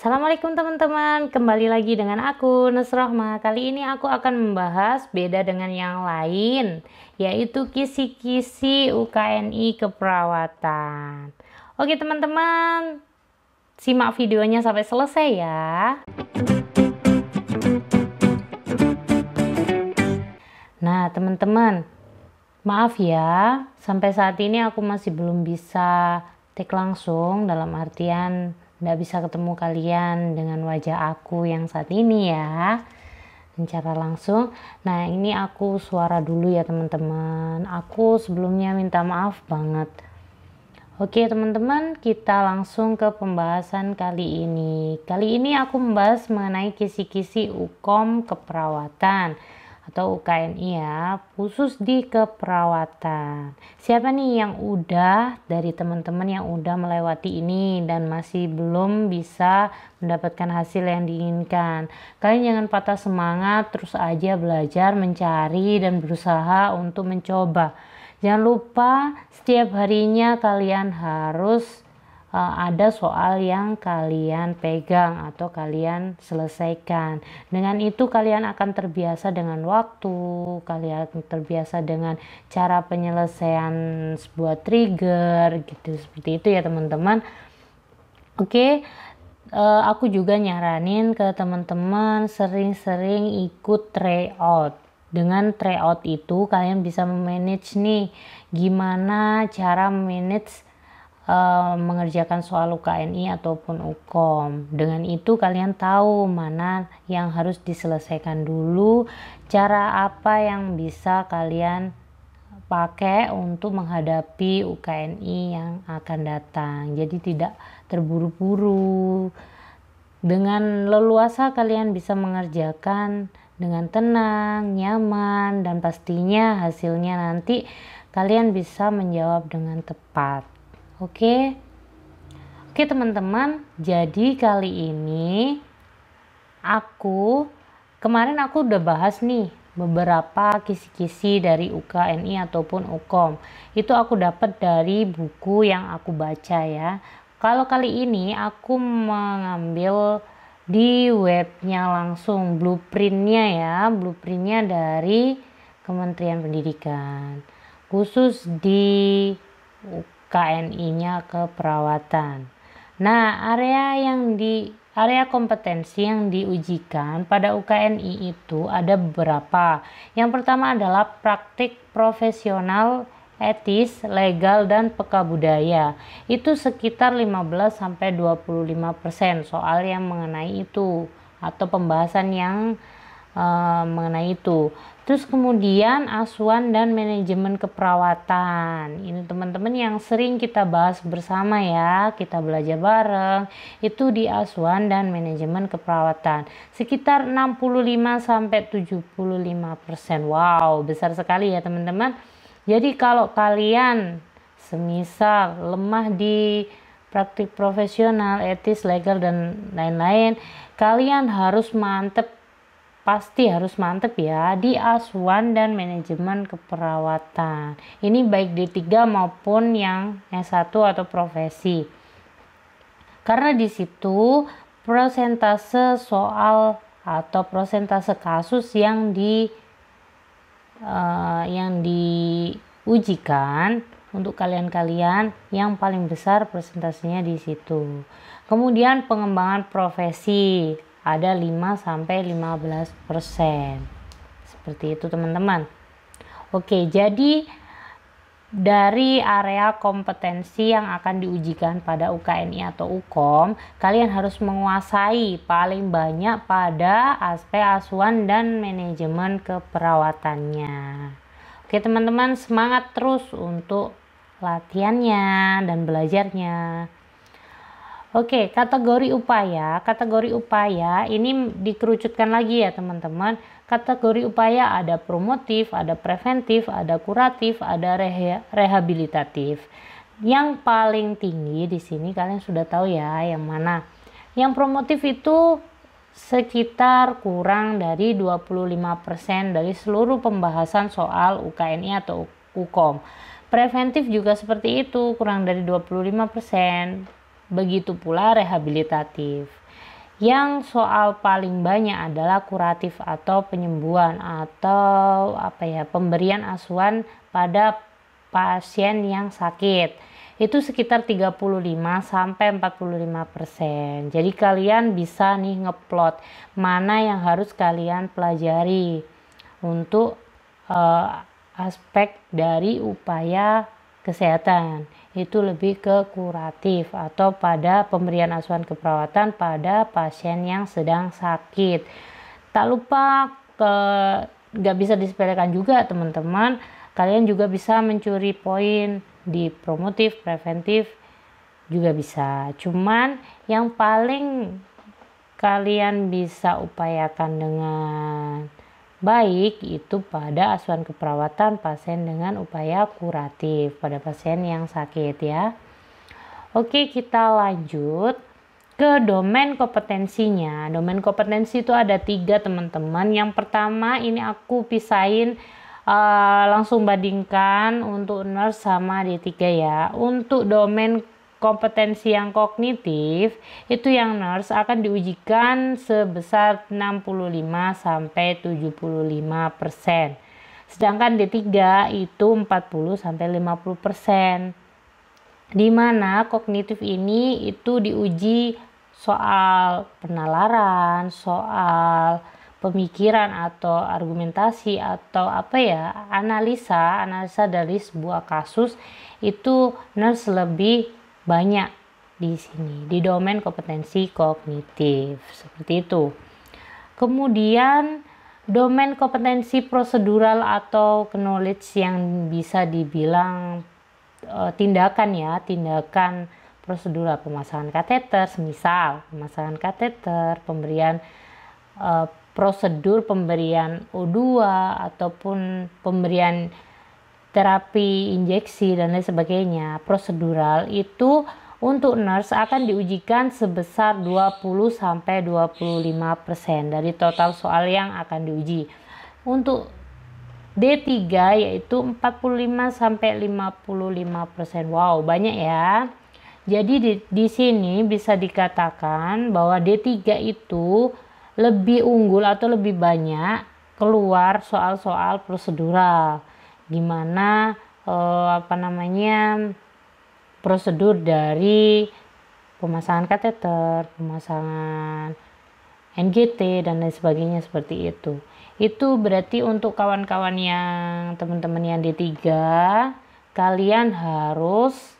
Assalamualaikum teman-teman, kembali lagi dengan aku Nusrohma. Kali ini aku akan membahas beda dengan yang lain, yaitu kisi-kisi UKNI keperawatan. Oke teman-teman, simak videonya sampai selesai ya. Nah teman-teman, maaf ya, sampai saat ini aku masih belum bisa take langsung, dalam artian nggak bisa ketemu kalian dengan wajah aku yang saat ini ya, secara langsung. Nah ini aku suara dulu ya teman-teman, aku sebelumnya minta maaf banget. Oke teman-teman, kita langsung ke pembahasan kali ini. Kali ini aku membahas mengenai kisi-kisi UKOM keperawatan atau UKNI ya, khusus di keperawatan. Siapa nih yang udah, dari teman-teman yang udah melewati ini dan masih belum bisa mendapatkan hasil yang diinginkan? Kalian jangan patah semangat, terus aja belajar, mencari dan berusaha untuk mencoba. Jangan lupa setiap harinya kalian harus ada soal yang kalian pegang atau kalian selesaikan. Dengan itu kalian akan terbiasa dengan waktu, kalian terbiasa dengan cara penyelesaian sebuah trigger gitu, seperti itu ya teman-teman. Oke, aku juga nyaranin ke teman-teman sering-sering ikut tryout. Dengan tryout itu kalian bisa memanage nih, gimana cara manage mengerjakan soal UKNI ataupun UKOM. Dengan itu kalian tahu mana yang harus diselesaikan dulu, cara apa yang bisa kalian pakai untuk menghadapi UKNI yang akan datang. Jadi tidak terburu-buru. Dengan leluasa kalian bisa mengerjakan dengan tenang, nyaman, dan pastinya hasilnya nanti kalian bisa menjawab dengan tepat. Oke teman-teman, jadi kali ini kemarin aku udah bahas nih beberapa kisi-kisi dari UKNI ataupun UKOM. Itu aku dapat dari buku yang aku baca ya. Kalau kali ini aku mengambil di webnya langsung, blueprintnya dari Kementerian Pendidikan, khusus di UKNI-nya keperawatan. Nah, area kompetensi yang diujikan pada UKNI itu ada beberapa. Yang pertama adalah praktik profesional, etis, legal, dan peka budaya. Itu sekitar 15-25% soal yang mengenai itu atau pembahasan yang mengenai itu. Terus kemudian asuhan dan manajemen keperawatan. Ini teman-teman yang sering kita bahas bersama ya, kita belajar bareng. Itu di asuhan dan manajemen keperawatan. Sekitar 65-75%. Wow, besar sekali ya teman-teman. Jadi kalau kalian semisal lemah di praktik profesional, etis, legal, dan lain-lain, kalian harus pasti harus mantep ya di asuhan dan manajemen keperawatan. Ini baik D3 maupun yang S1 atau profesi. Karena di situ persentase soal atau persentase kasus yang diujikan untuk kalian-kalian yang paling besar persentasenya di situ. Kemudian pengembangan profesi ada 5-15%. Seperti itu teman-teman. Oke, jadi dari area kompetensi yang akan diujikan pada UKNI atau UKOM, kalian harus menguasai paling banyak pada aspek asuhan dan manajemen keperawatannya. Oke teman-teman, semangat terus untuk latihannya dan belajarnya. Oke, kategori upaya. Kategori upaya ini dikerucutkan lagi ya teman-teman. Kategori upaya ada promotif, ada preventif, ada kuratif, ada rehabilitatif. Yang paling tinggi di sini kalian sudah tahu ya yang mana. Yang promotif itu sekitar kurang dari 25% dari seluruh pembahasan soal UKNI atau UKOM. Preventif juga seperti itu, kurang dari 25%. Begitu pula rehabilitatif. Yang soal paling banyak adalah kuratif atau penyembuhan atau pemberian asuhan pada pasien yang sakit. Itu sekitar 35 sampai 45%. Jadi kalian bisa nih ngeplot mana yang harus kalian pelajari untuk aspek dari upaya kesehatan. Itu lebih ke kuratif atau pada pemberian asuhan keperawatan pada pasien yang sedang sakit. Tak lupa nggak bisa disepelekan juga teman-teman, kalian juga bisa mencuri poin di promotif, preventif juga bisa. Cuman yang paling kalian bisa upayakan dengan baik itu pada asuhan keperawatan pasien dengan upaya kuratif pada pasien yang sakit ya. Oke, kita lanjut ke domain kompetensinya. Domain kompetensi itu ada 3 teman-teman. Yang pertama ini aku pisahin langsung bandingkan untuk nurse sama D3 ya. Untuk domain kompetensi yang kognitif itu yang nurse akan diujikan sebesar 65 sampai 75%. Sedangkan D3 itu 40 sampai 50%. Di mana kognitif ini itu diuji soal penalaran, soal pemikiran atau argumentasi atau analisa dari sebuah kasus. Itu nurse lebih banyak di sini di domain kompetensi kognitif seperti itu. Kemudian domain kompetensi prosedural atau knowledge yang bisa dibilang tindakan prosedural, pemasangan kateter, semisal pemasangan kateter, pemberian prosedur pemberian O2 ataupun pemberian terapi injeksi dan lain sebagainya. Prosedural itu untuk nurse akan diujikan sebesar 20 sampai 25% dari total soal yang akan diuji. Untuk D3 yaitu 45 sampai 55%. Wow, banyak ya. Jadi di sini bisa dikatakan bahwa D3 itu lebih unggul atau lebih banyak keluar soal-soal prosedural. Gimana prosedur dari pemasangan kateter, pemasangan NGT dan lain sebagainya seperti itu. Itu berarti untuk kawan-kawan yang teman-teman yang D3, kalian harus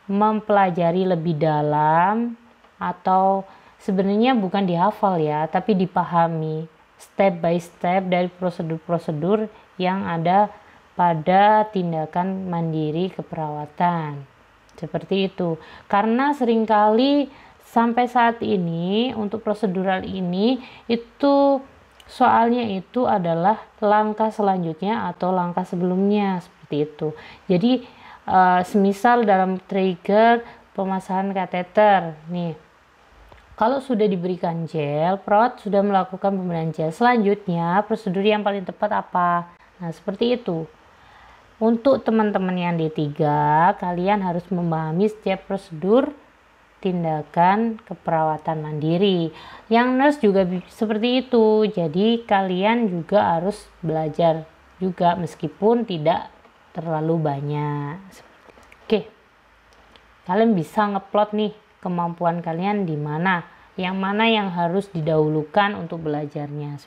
mempelajari lebih dalam atau sebenarnya bukan dihafal ya, tapi dipahami step by step dari prosedur-prosedur yang ada pada tindakan mandiri keperawatan. Seperti itu. Karena seringkali sampai saat ini untuk prosedural ini itu soalnya itu adalah langkah selanjutnya atau langkah sebelumnya seperti itu. Jadi semisal dalam trigger pemasangan kateter nih, kalau sudah diberikan gel, perawat sudah melakukan pemberian gel. Selanjutnya prosedur yang paling tepat apa? Nah seperti itu. Untuk teman-teman yang D3, kalian harus memahami setiap prosedur tindakan keperawatan mandiri. Yang nurse juga seperti itu. Jadi kalian juga harus belajar juga meskipun tidak terlalu banyak. Oke. Kalian bisa ngeplot nih kemampuan kalian di mana. Yang mana yang harus didahulukan untuk belajarnya.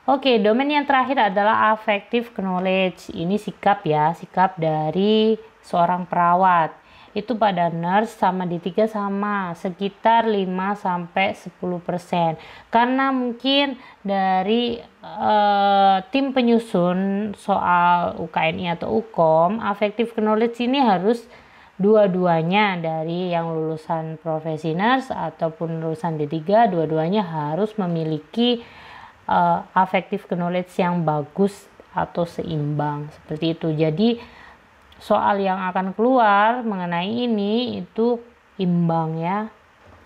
Oke, domain yang terakhir adalah affective knowledge. Ini sikap ya, sikap dari seorang perawat. Itu pada nurse sama D3 sama, sekitar 5 sampai 10%. Karena mungkin dari tim penyusun soal UKNI atau UKOM, affective knowledge ini harus dua-duanya dari yang lulusan profesi nurse ataupun lulusan D3, dua-duanya harus memiliki affective knowledge yang bagus atau seimbang seperti itu. Jadi soal yang akan keluar mengenai ini itu imbang ya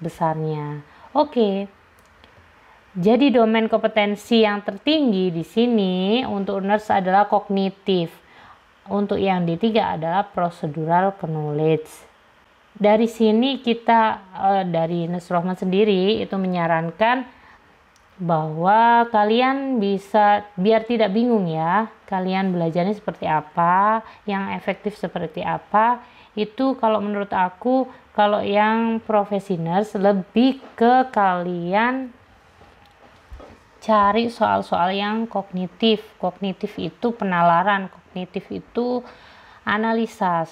besarnya. Oke. Jadi domain kompetensi yang tertinggi di sini untuk nurse adalah kognitif. Untuk yang D3 adalah procedural knowledge. dari sini kita dari Nurul Rahman sendiri itu menyarankan bahwa kalian bisa, biar tidak bingung ya, kalian belajarnya seperti apa, yang efektif seperti apa. Itu kalau menurut aku, kalau yang profesioners lebih ke kalian cari soal-soal yang kognitif. Kognitif itu penalaran, kognitif itu analisa,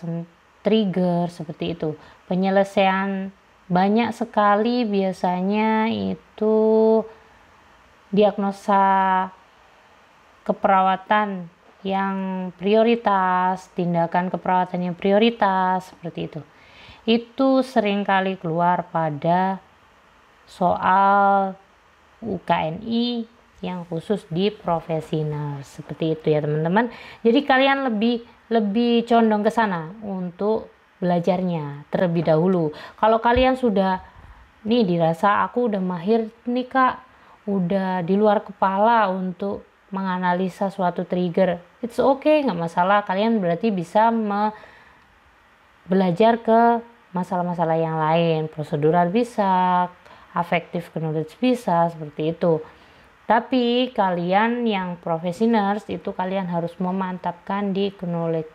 trigger, seperti itu. Penyelesaian banyak sekali biasanya itu diagnosa keperawatan yang prioritas, tindakan keperawatan yang prioritas, seperti itu. Itu seringkali keluar pada soal UKNI yang khusus di profesional, seperti itu ya teman-teman. Jadi kalian lebih condong ke sana untuk belajarnya terlebih dahulu. Kalau kalian sudah nih dirasa aku udah mahir nih Kak, udah di luar kepala untuk menganalisa suatu trigger, it's okay, nggak masalah. Kalian berarti bisa belajar ke masalah-masalah yang lain, prosedural bisa, affective knowledge bisa, seperti itu. Tapi kalian yang professionals itu kalian harus memantapkan di knowledge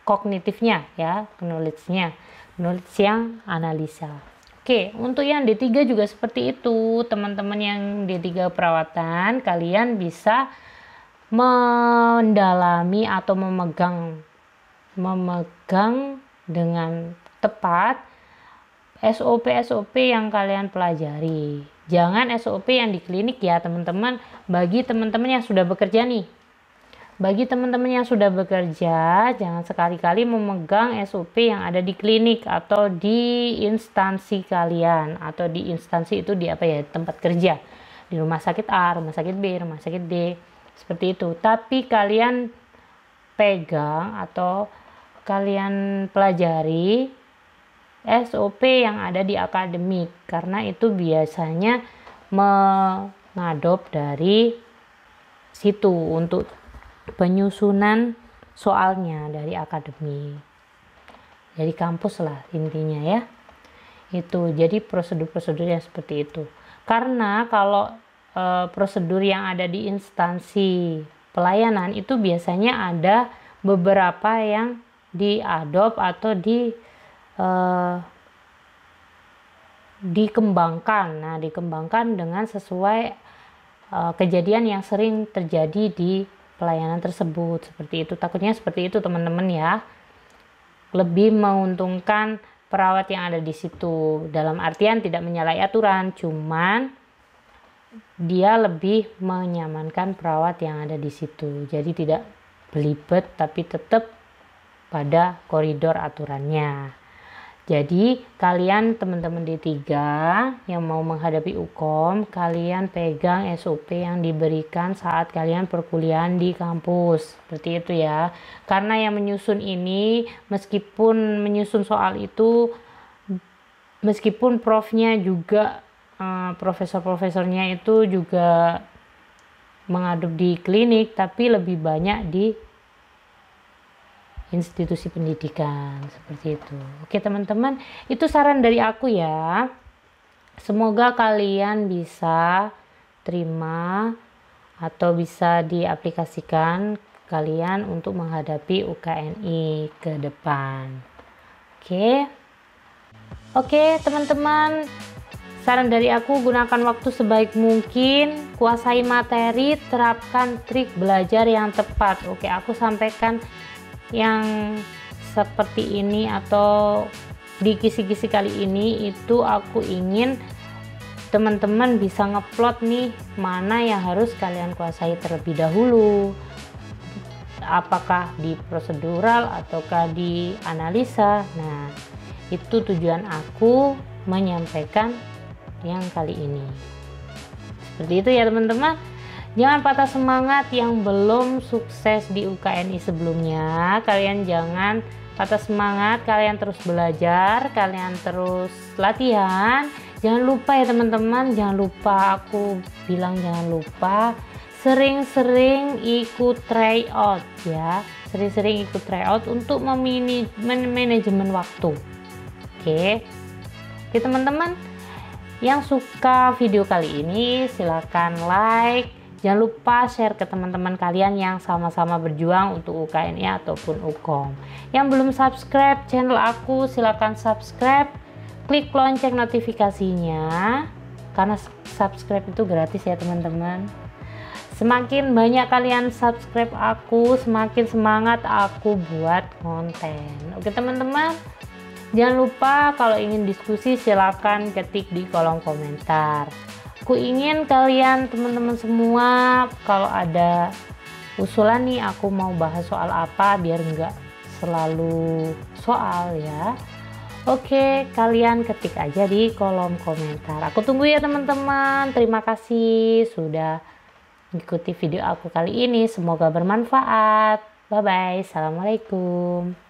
kognitifnya ya, knowledge-nya, knowledge yang analisa. Oke, untuk yang D3 juga seperti itu, teman-teman yang D3 perawatan, kalian bisa mendalami atau memegang dengan tepat SOP yang kalian pelajari. Jangan SOP yang di klinik ya teman-teman, bagi teman-teman yang sudah bekerja nih. Bagi teman-teman yang sudah bekerja, jangan sekali-kali memegang SOP yang ada di klinik atau di instansi kalian, atau di instansi itu di apa ya, tempat kerja, di rumah sakit A, rumah sakit B, rumah sakit D, seperti itu. Tapi kalian pegang atau kalian pelajari SOP yang ada di akademik, karena itu biasanya mengadop dari situ untuk penyusunan soalnya dari akademik, dari kampus lah intinya ya. Itu jadi prosedur-prosedur yang seperti itu. Karena kalau prosedur yang ada di instansi pelayanan itu biasanya ada beberapa yang diadop atau dikembangkan. Nah, dikembangkan dengan sesuai kejadian yang sering terjadi di pelayanan tersebut, seperti itu. Takutnya seperti itu teman-teman ya, lebih menguntungkan perawat yang ada di situ, dalam artian tidak menyalahi aturan, cuman dia lebih menyamankan perawat yang ada di situ, jadi tidak belibet tapi tetap pada koridor aturannya. Jadi kalian teman-teman D3 yang mau menghadapi UKOM, kalian pegang SOP yang diberikan saat kalian perkuliahan di kampus, seperti itu ya. Karena yang menyusun ini, meskipun menyusun soal itu, meskipun profnya juga profesor-profesornya itu juga mengadop di klinik, tapi lebih banyak di institusi pendidikan, seperti itu. Oke teman-teman, itu saran dari aku ya. Semoga kalian bisa terima atau bisa diaplikasikan kalian untuk menghadapi UKNI ke depan. Oke teman-teman, saran dari aku, gunakan waktu sebaik mungkin, kuasai materi, terapkan trik belajar yang tepat. Oke, aku sampaikan yang seperti ini atau di kisi-kisi kali ini itu aku ingin teman-teman bisa ngeplot nih mana yang harus kalian kuasai terlebih dahulu, apakah di prosedural ataukah di analisa. Nah, itu tujuan aku menyampaikan yang kali ini. Seperti itu ya teman-teman. Jangan patah semangat yang belum sukses di UKNI sebelumnya. Kalian jangan patah semangat, kalian terus belajar, kalian terus latihan. Jangan lupa ya teman-teman, jangan lupa, aku bilang jangan lupa sering-sering ikut tryout ya. Sering-sering ikut tryout untuk manajemen waktu. Oke. Oke teman-teman, yang suka video kali ini silakan like, jangan lupa share ke teman-teman kalian yang sama-sama berjuang untuk UKNI ataupun UKOM. Yang belum subscribe channel aku silakan subscribe, klik lonceng notifikasinya karena subscribe itu gratis ya teman-teman. Semakin banyak kalian subscribe aku, semakin semangat aku buat konten. Oke teman-teman, jangan lupa kalau ingin diskusi silakan ketik di kolom komentar. Aku ingin kalian teman-teman semua kalau ada usulan nih aku mau bahas soal apa biar enggak selalu soal ya. Oke, kalian ketik aja di kolom komentar. Aku tunggu ya teman-teman. Terima kasih sudah mengikuti video aku kali ini. Semoga bermanfaat. Bye bye. Assalamualaikum.